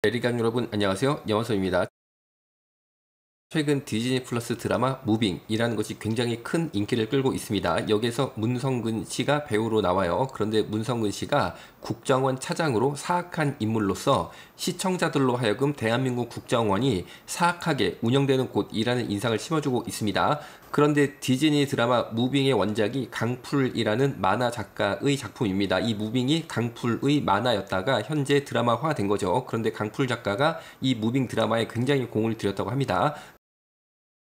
대리관 여러분 안녕하세요. 영화소입니다. 최근 디즈니 플러스 드라마 무빙이라는 것이 굉장히 큰 인기를 끌고 있습니다. 여기에서 문성근 씨가 배우로 나와요. 그런데 문성근 씨가 국정원 차장으로 사악한 인물로서 시청자들로 하여금 대한민국 국정원이 사악하게 운영되는 곳이라는 인상을 심어주고 있습니다. 그런데 디즈니 드라마 무빙의 원작이 강풀이라는 만화 작가의 작품입니다. 이 무빙이 강풀의 만화였다가 현재 드라마화된 거죠. 그런데 강풀 작가가 이 무빙 드라마에 굉장히 공을 들였다고 합니다.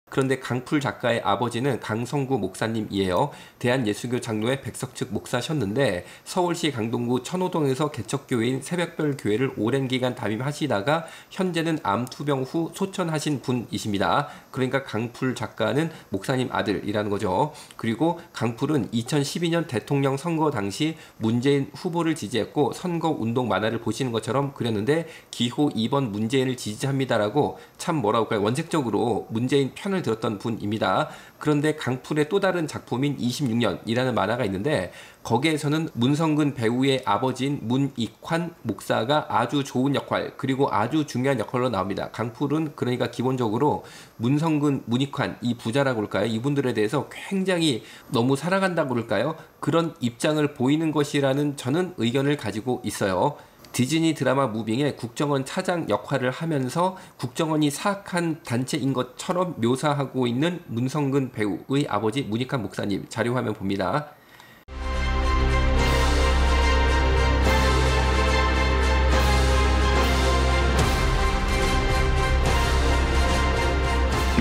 그런데 강풀 작가의 아버지는 강성구 목사님이에요. 대한예수교 장로의 백석측 목사셨는데 서울시 강동구 천호동에서 개척교회인 새벽별 교회를 오랜 기간 담임하시다가 현재는 암투병 후 소천하신 분이십니다. 그러니까 강풀 작가는 목사님 아들이라는 거죠. 그리고 강풀은 2012년 대통령 선거 당시 문재인 후보를 지지했고 선거운동 만화를 보시는 것처럼 그렸는데 기호 2번 문재인을 지지합니다라고 참 뭐라고 할까요? 원색적으로 문재인 편을 들었던 분입니다. 그런데 강풀의 또 다른 작품인 26년이라는 만화가 있는데 거기에서는 문성근 배우의 아버지인 문익환 목사가 아주 좋은 역할 그리고 아주 중요한 역할로 나옵니다. 강풀은 그러니까 기본적으로 문성근, 문익환 이 부자라고 할까요? 이분들에 대해서 굉장히 너무 사랑한다고 할까요? 그런 입장을 보이는 것이라는 저는 의견을 가지고 있어요. 디즈니 드라마 무빙의 국정원 차장 역할을 하면서 국정원이 사악한 단체인 것처럼 묘사하고 있는 문성근 배우의 아버지 문익환 목사님 자료화면 봅니다.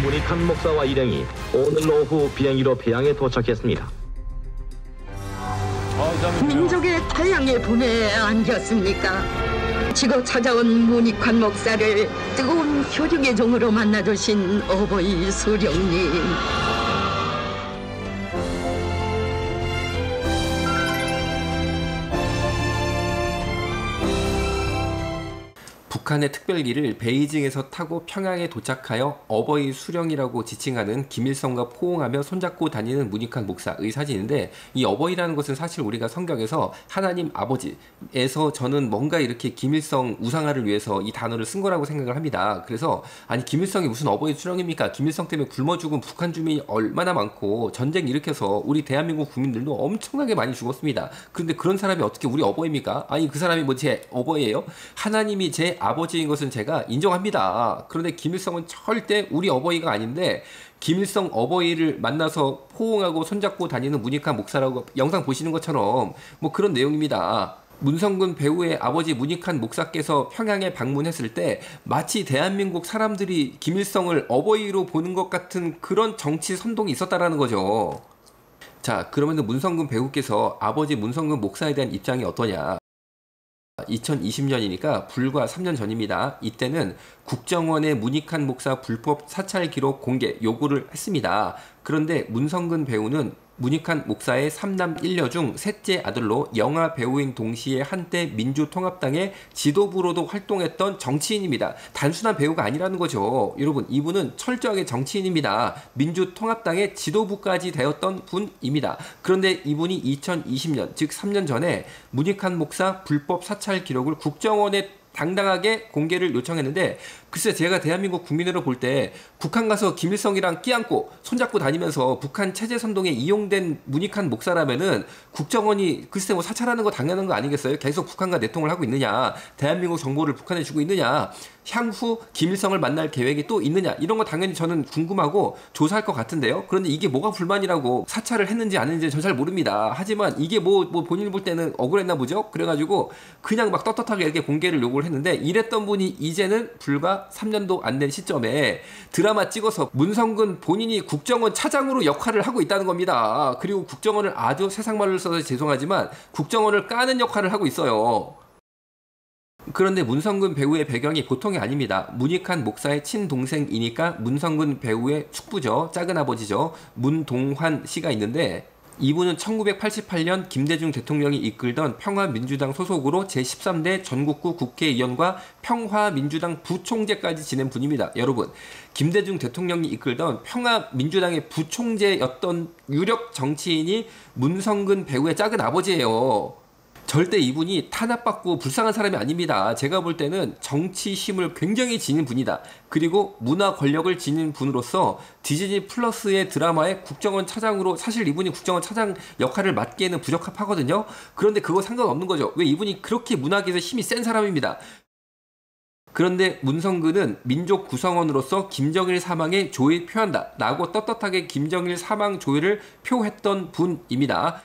문익환 목사와 일행이 오늘 오후 비행기로 평양에 도착했습니다. 민족의 태양의 분에 안겼습니까? 지고 찾아온 문익환 목사를 뜨거운 효력의 종으로 만나주신 어버이 수령님. 북한의 특별기를 베이징에서 타고 평양에 도착하여 어버이 수령이라고 지칭하는 김일성과 포옹하며 손잡고 다니는 문익환 목사의 사진인데 이 어버이라는 것은 사실 우리가 성경에서 하나님 아버지에서 저는 뭔가 이렇게 김일성 우상화를 위해서 이 단어를 쓴 거라고 생각을 합니다. 그래서 아니 김일성이 무슨 어버이 수령입니까? 김일성 때문에 굶어 죽은 북한 주민이 얼마나 많고 전쟁 일으켜서 우리 대한민국 국민들도 엄청나게 많이 죽었습니다. 그런데 그런 사람이 어떻게 우리 어버이입니까? 아니 그 사람이 뭐 제 어버이예요? 하나님이 제 아버지인 것은 제가 인정합니다. 그런데 김일성은 절대 우리 어버이가 아닌데 김일성 어버이를 만나서 포옹하고 손잡고 다니는 문익환 목사라고 영상 보시는 것처럼 뭐 그런 내용입니다. 문성근 배우의 아버지 문익환 목사께서 평양에 방문했을 때 마치 대한민국 사람들이 김일성을 어버이로 보는 것 같은 그런 정치 선동이 있었다라는 거죠. 자, 그러면 문성근 배우께서 아버지 문성근 목사에 대한 입장이 어떠냐? 2020년이니까 불과 3년 전입니다. 이때는 국정원의 문익환 목사 불법 사찰 기록 공개 요구를 했습니다. 그런데 문성근 배우는 문익환 목사의 3남 1녀 중 셋째 아들로 영화 배우인 동시에 한때 민주통합당의 지도부로도 활동했던 정치인입니다. 단순한 배우가 아니라는 거죠. 여러분 이분은 철저하게 정치인입니다. 민주통합당의 지도부까지 되었던 분입니다. 그런데 이분이 2020년 즉 3년 전에 문익환 목사 불법 사찰 기록을 국정원에 당당하게 공개를 요청했는데 글쎄 제가 대한민국 국민으로 볼 때 북한 가서 김일성이랑 끼안고 손잡고 다니면서 북한 체제 선동에 이용된 문익환 목사라면은 국정원이 글쎄 뭐 사찰하는 거 당연한 거 아니겠어요? 계속 북한과 내통을 하고 있느냐? 대한민국 정보를 북한에 주고 있느냐? 향후 김일성을 만날 계획이 또 있느냐? 이런 거 당연히 저는 궁금하고 조사할 것 같은데요. 그런데 이게 뭐가 불만이라고 사찰을 했는지 안 했는지 전 잘 모릅니다. 하지만 이게 뭐 본인 볼 때는 억울했나 보죠? 그래가지고 그냥 막 떳떳하게 이렇게 공개를 요구를 했는데 이랬던 분이 이제는 불과 3년도 안 된 시점에 드라마 찍어서 문성근 본인이 국정원 차장으로 역할을 하고 있다는 겁니다. 그리고 국정원을 아주 세상말로 써서 죄송하지만 국정원을 까는 역할을 하고 있어요. 그런데 문성근 배우의 배경이 보통이 아닙니다. 문익환 목사의 친동생이니까 문성근 배우의 축부죠. 작은아버지죠. 문동환 씨가 있는데 이분은 1988년 김대중 대통령이 이끌던 평화민주당 소속으로 제13대 전국구 국회의원과 평화민주당 부총재까지 지낸 분입니다. 여러분, 김대중 대통령이 이끌던 평화민주당의 부총재였던 유력 정치인이 문성근 배우의 작은 아버지예요. 절대 이분이 탄압받고 불쌍한 사람이 아닙니다. 제가 볼 때는 정치 힘을 굉장히 지닌 분이다. 그리고 문화 권력을 지닌 분으로서 디즈니 플러스의 드라마의 국정원 차장으로 사실 이분이 국정원 차장 역할을 맡기에는 부적합하거든요. 그런데 그거 상관없는 거죠. 왜 이분이 그렇게 문학에서 힘이 센 사람입니다. 그런데 문성근은 민족 구성원으로서 김정일 사망에 조의 표한다 라고 떳떳하게 김정일 사망 조의를 표했던 분입니다.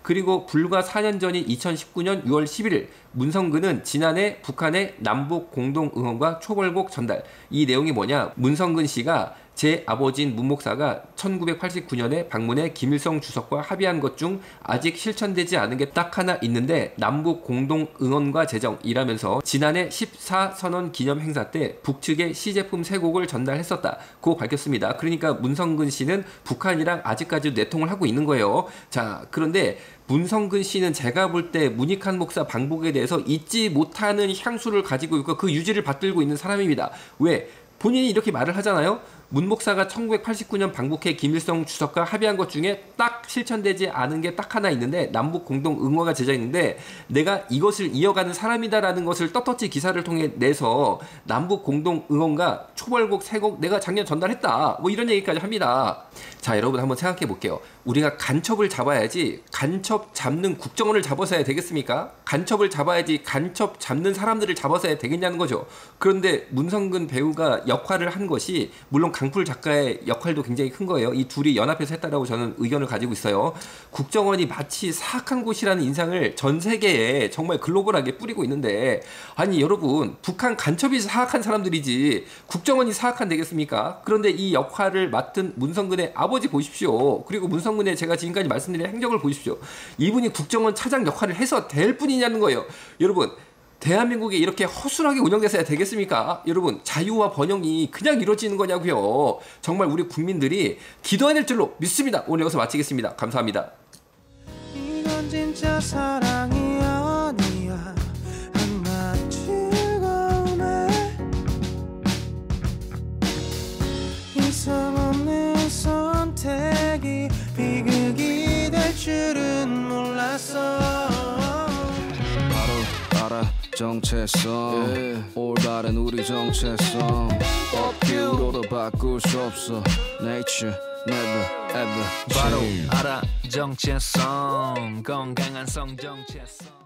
그리고 불과 4년 전인 2019년 6월 11일 문성근은 지난해 북한의 남북 공동 응원과 초벌곡 전달. 이 내용이 뭐냐? 문성근 씨가 제 아버지인 문 목사가 1989년에 방문해 김일성 주석과 합의한 것 중 아직 실천되지 않은 게 딱 하나 있는데 남북 공동 응원과 제정이라면서 지난해 14선언 기념 행사 때 북측에 시제품 3곡을 전달했었다고 밝혔습니다. 그러니까 문성근 씨는 북한이랑 아직까지 내통을 하고 있는 거예요. 자, 그런데 문성근 씨는 제가 볼 때 문익환 목사 방북에 대해서 잊지 못하는 향수를 가지고 있고 그 유지를 받들고 있는 사람입니다. 왜? 본인이 이렇게 말을 하잖아요. 문 목사가 1989년 방북해 김일성 주석과 합의한 것 중에 딱 실천되지 않은 게 딱 하나 있는데 남북 공동 응원가 제정인데 내가 이것을 이어가는 사람이다라는 것을 떳떳이 기사를 통해 내서 남북 공동 응원가 초벌곡 3곡 내가 작년 전달했다. 뭐 이런 얘기까지 합니다. 자, 여러분 한번 생각해 볼게요. 우리가 간첩을 잡아야지 간첩 잡는 국정원을 잡아서야 되겠습니까? 간첩을 잡아야지 간첩 잡는 사람들을 잡아서야 되겠냐는 거죠. 그런데 문성근 배우가 역할을 한 것이 물론 강풀 작가의 역할도 굉장히 큰 거예요. 이 둘이 연합해서 했다라고 저는 의견을 가지고 있어요. 국정원이 마치 사악한 곳이라는 인상을 전 세계에 정말 글로벌하게 뿌리고 있는데 아니 여러분 북한 간첩이 사악한 사람들이지 국정원이 사악한 되겠습니까? 그런데 이 역할을 맡은 문성근의 아버지 보십시오. 그리고 문성근의 제가 지금까지 말씀드린 행적을 보십시오. 이분이 국정원 차장 역할을 해서 될 뿐이냐는 거예요. 여러분 대한민국이 이렇게 허술하게 운영돼서야 되겠습니까? 여러분 자유와 번영이 그냥 이루어지는 거냐고요. 정말 우리 국민들이 기도해야 될 줄로 믿습니다. 오늘 여기서 마치겠습니다. 감사합니다. 이건 진짜 사랑이 아니야. 한낱 즐거움에 이성 없는 선택이 비극이 될 줄은 몰랐어. 정체성 올바른 우리 정체성 업기로도 바꿀 수 없어 Nature never ever change. 바로 알아 정체성 건강한 성 정체성.